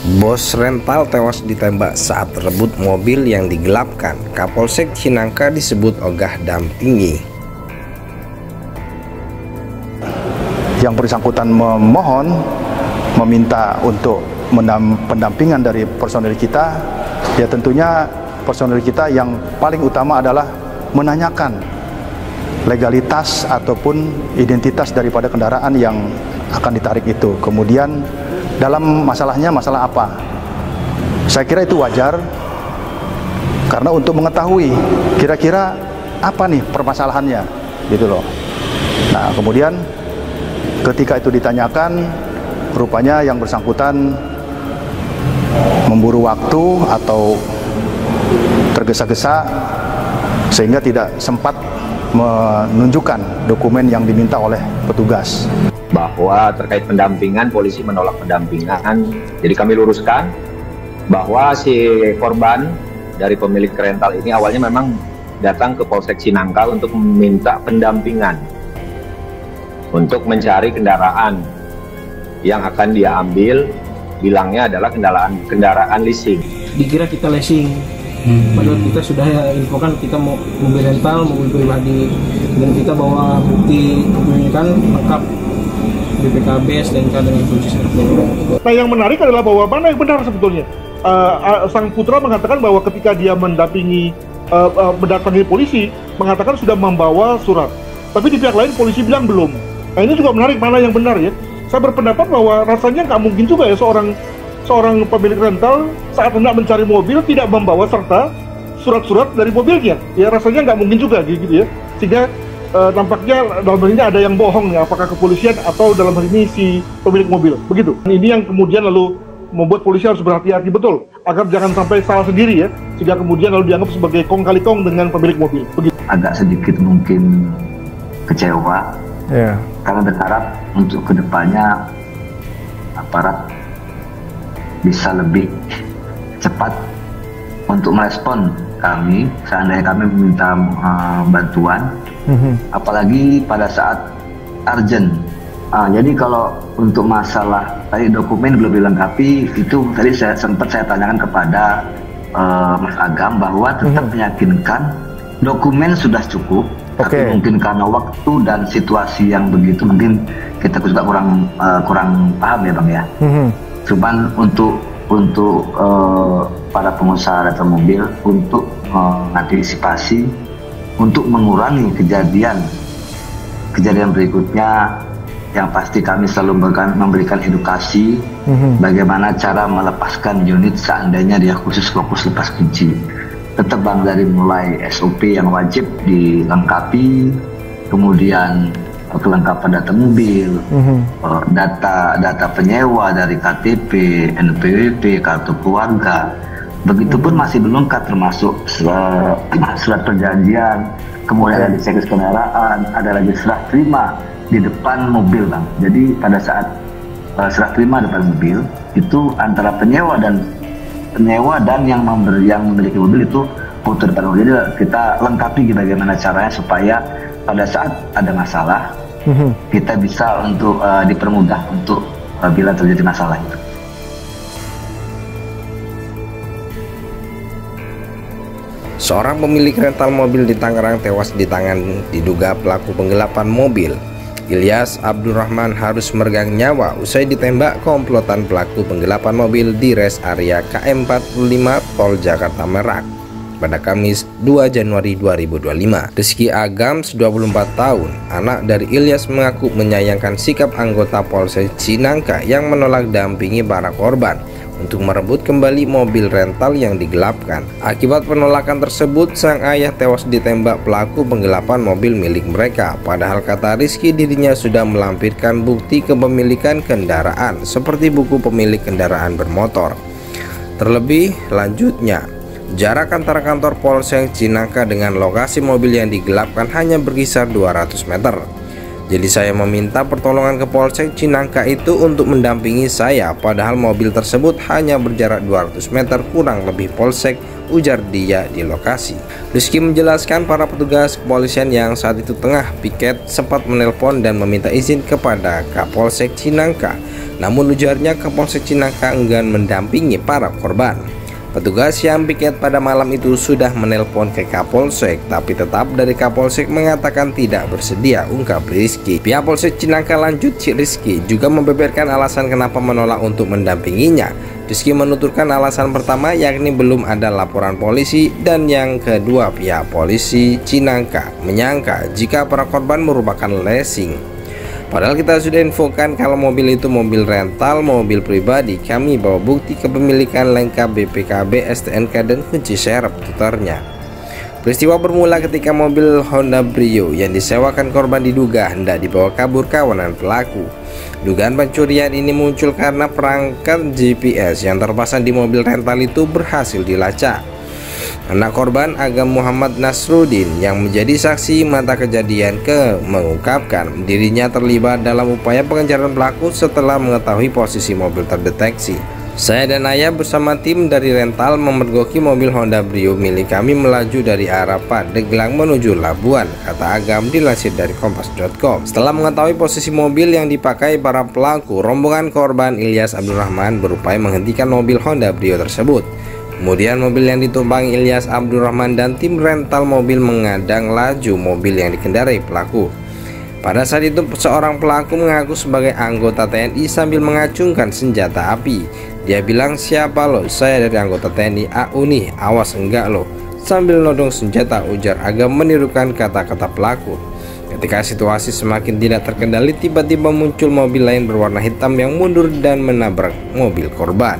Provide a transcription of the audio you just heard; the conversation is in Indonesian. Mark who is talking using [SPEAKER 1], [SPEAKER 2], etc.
[SPEAKER 1] Bos rental tewas ditembak saat rebut mobil yang digelapkan. Kapolsek Cinangka disebut ogah dampingi.
[SPEAKER 2] Yang bersangkutan meminta untuk pendampingan dari personel kita. Ya tentunya personel kita yang paling utama adalah menanyakan legalitas ataupun identitas daripada kendaraan yang akan ditarik itu. Kemudian dalam masalahnya masalah apa? Saya kira itu wajar karena untuk mengetahui kira-kira apa nih permasalahannya gitu loh. Nah, kemudian ketika itu ditanyakan, rupanya yang bersangkutan memburu waktu atau tergesa-gesa sehingga tidak sempat menunjukkan dokumen yang diminta oleh petugas.
[SPEAKER 3] Bahwa terkait pendampingan, polisi menolak pendampingan. Jadi kami luruskan bahwa si korban dari pemilik rental ini awalnya memang datang ke Polsek Cinangka untuk meminta pendampingan untuk mencari kendaraan yang akan dia ambil, bilangnya adalah kendaraan leasing.
[SPEAKER 4] Dikira kita leasing, padahal kita sudah infokan kita mau mobil rental, mobil pribadi, dan kita bawa bukti kepemilikan lengkap BPKB, STNK dengan kunci sertifikat.
[SPEAKER 5] Nah, yang menarik adalah bahwa mana yang benar sebetulnya. Sang putra mengatakan bahwa ketika dia mendatangi polisi, mengatakan sudah membawa surat. Tapi di pihak lain polisi bilang belum. Nah, ini juga menarik mana yang benar ya. Saya berpendapat bahwa rasanya nggak mungkin juga ya seorang pemilik rental saat hendak mencari mobil tidak membawa serta surat-surat dari mobilnya. Ya rasanya nggak mungkin juga gitu ya. Sehingga nampaknya dalam hal ini ada yang bohong ya, apakah kepolisian atau dalam hal ini si pemilik mobil, begitu. Ini yang kemudian lalu membuat polisi harus berhati-hati betul agar jangan sampai salah sendiri ya, sehingga kemudian lalu dianggap sebagai kong kali kong dengan pemilik mobil, begitu.
[SPEAKER 6] Agak sedikit mungkin kecewa, karena berharap untuk kedepannya aparat bisa lebih cepat untuk merespon kami seandainya kami meminta bantuan, apalagi pada saat urgent. Jadi kalau untuk masalah tadi dokumen belum dilengkapi, itu tadi sempat saya tanyakan kepada Mas Agam bahwa tetap meyakinkan dokumen sudah cukup, tapi mungkin karena waktu dan situasi yang begitu mungkin kita juga kurang paham ya Bang ya. Cuman untuk para pengusaha rental mobil untuk mengantisipasi, untuk mengurangi kejadian berikutnya, yang pasti kami selalu memberikan edukasi bagaimana cara melepaskan unit seandainya dia khusus fokus lepas kunci. Tetap Bang, dari mulai SOP yang wajib dilengkapi, kemudian kelengkapan data mobil, data penyewa dari KTP, NPWP, kartu keluarga. Begitupun masih belum lengkap termasuk surat perjanjian, kemudian ada servis kendaraan, ada lagi serah terima di depan mobil Bang. Jadi pada saat serah terima depan mobil itu antara penyewa dan yang memiliki mobil itu foto depan mobil. Jadi kita lengkapi bagaimana caranya supaya pada saat ada masalah kita bisa untuk dipermudah untuk bila terjadi masalah itu.
[SPEAKER 1] Seorang pemilik rental mobil di Tangerang tewas di tangan diduga pelaku penggelapan mobil. Ilyas Abdurrahman harus meregang nyawa usai ditembak komplotan pelaku penggelapan mobil di res area KM 45 Pol Jakarta Merak pada Kamis 2 Januari 2025. Rizky Agams, 24 tahun, anak dari Ilyas, mengaku menyayangkan sikap anggota Polsek Cinangka yang menolak dampingi para korban untuk merebut kembali mobil rental yang digelapkan. Akibat penolakan tersebut, sang ayah tewas ditembak pelaku penggelapan mobil milik mereka. Padahal kata Rizky, dirinya sudah melampirkan bukti kepemilikan kendaraan seperti buku pemilik kendaraan bermotor. Terlebih lanjutnya, jarak antara kantor Polsek Cinangka dengan lokasi mobil yang digelapkan hanya berkisar 200 meter. Jadi saya meminta pertolongan ke Polsek Cinangka itu untuk mendampingi saya, padahal mobil tersebut hanya berjarak 200 meter kurang lebih Polsek, ujar dia di lokasi. Rizky menjelaskan para petugas kepolisian yang saat itu tengah piket sempat menelpon dan meminta izin kepada Kapolsek Cinangka. Namun ujarnya Kapolsek Cinangka enggan mendampingi para korban. Petugas yang piket pada malam itu sudah menelpon ke Kapolsek, tapi tetap dari Kapolsek mengatakan tidak bersedia, ungkap Rizky. Pihak Polsek Cinangka lanjut Rizky juga membeberkan alasan kenapa menolak untuk mendampinginya. Rizky menuturkan alasan pertama yakni belum ada laporan polisi, dan yang kedua pihak polisi Cinangka menyangka jika para korban merupakan leasing. Padahal kita sudah infokan kalau mobil itu mobil rental, mobil pribadi. Kami bawa bukti kepemilikan lengkap BPKB, STNK, dan kunci serep, tuturnya. Peristiwa bermula ketika mobil Honda Brio yang disewakan korban diduga hendak dibawa kabur kawanan pelaku. Dugaan pencurian ini muncul karena perangkat GPS yang terpasang di mobil rental itu berhasil dilacak. Anak korban Agam Muhammad Nasruddin yang menjadi saksi mata kejadian mengungkapkan dirinya terlibat dalam upaya pengejaran pelaku setelah mengetahui posisi mobil terdeteksi. Saya dan ayah bersama tim dari rental memergoki mobil Honda Brio milik kami melaju dari arah Pandeglang menuju Labuan, kata Agam dilansir dari kompas.com. Setelah mengetahui posisi mobil yang dipakai para pelaku, rombongan korban Ilyas Abdurrahman berupaya menghentikan mobil Honda Brio tersebut. Kemudian mobil yang ditumpangi Ilyas Abdurrahman dan tim rental mobil mengadang laju mobil yang dikendarai pelaku. Pada saat itu seorang pelaku mengaku sebagai anggota TNI sambil mengacungkan senjata api. Dia bilang, "Siapa lo? Saya dari anggota TNI AU nih, awas enggak lo," sambil nodong senjata, ujar Agam menirukan kata-kata pelaku. Ketika situasi semakin tidak terkendali, tiba-tiba muncul mobil lain berwarna hitam yang mundur dan menabrak mobil korban.